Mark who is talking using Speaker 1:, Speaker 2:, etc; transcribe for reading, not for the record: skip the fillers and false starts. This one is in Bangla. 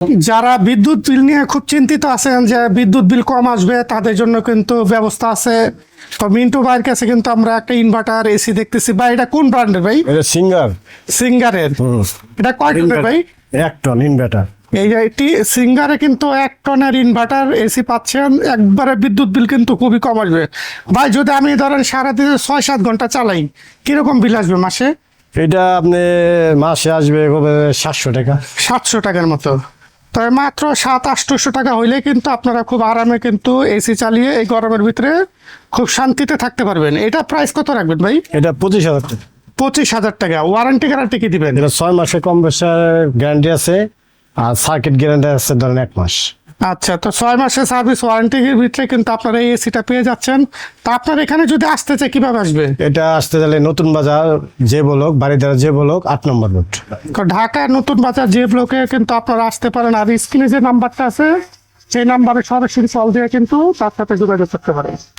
Speaker 1: যারা বিদ্যুৎ বিল নিয়ে খুব চিন্তিত আছেন যে বিদ্যুৎ বিল কম আসবে, তাদের জন্য কিন্তু ব্যবস্থা আছে। তো মিন্টু ভাইয়ের কাছে কিন্তু আমরা একটা ইনভার্টার এসি দেখতেছি। ভাই এটা কোন ব্র্যান্ডের ভাই?
Speaker 2: এটা
Speaker 1: সিঙ্গারের। এটা কয় টনের ভাই?
Speaker 2: 1 টন ইনভার্টার।
Speaker 1: এই যে এটি সিঙ্গারে কিন্তু 1 টনের ইনভার্টার এসি পাচ্ছেন, একবারে বিদ্যুৎ বিল কিন্তু খুবই কম আসবে। ভাই যদি আমি ধরেন সারাদিনে 6-7 ঘন্টা চালাই, কিরকম বিল আসবে মাসে?
Speaker 2: এটা আপনি মাসে আসবে 700 টাকা।
Speaker 1: 700 টাকার মতো। তবে মাত্র 700-800 টাকা হইলে কিন্তু আপনারা খুব আরামে কিন্তু এসি চালিয়ে এই গরমের ভিতরে খুব শান্তিতে থাকতে পারবেন। এটা প্রাইস কত রাখবেন ভাই?
Speaker 2: এটা 25,000 টাকা।
Speaker 1: 25,000 টাকা। ওয়ারেন্টি গ্যারান্টি কি দিবেন?
Speaker 2: এটা 6 মাসে কম বেশি গ্যারান্টি আছে, আর সার্কিট গ্যারান্টি আছে ধরেন 1 মাস।
Speaker 1: আচ্ছা, তো 6 মাসের সার্ভিস ওয়ারেন্টির ভিতরে কিন্তু আপনারা এই এসিটা পেয়ে যাচ্ছেন। তা আপনার এখানে যদি আসতে চাই কিভাবে আসবে?
Speaker 2: এটা আসতে গেলে নতুন বাজার যে ব্লক, বাড়িধারা যে ব্লক, 8 নম্বর রোড।
Speaker 1: ঢাকা নতুন বাজার যে ব্লকে কিন্তু আপনারা আসতে পারেন। আর স্ক্রিনে যে নাম্বারটা আছে সেই নাম্বারে সরাসরি কল দিয়ে কিন্তু তার সাথে যোগাযোগ করতে পারেন।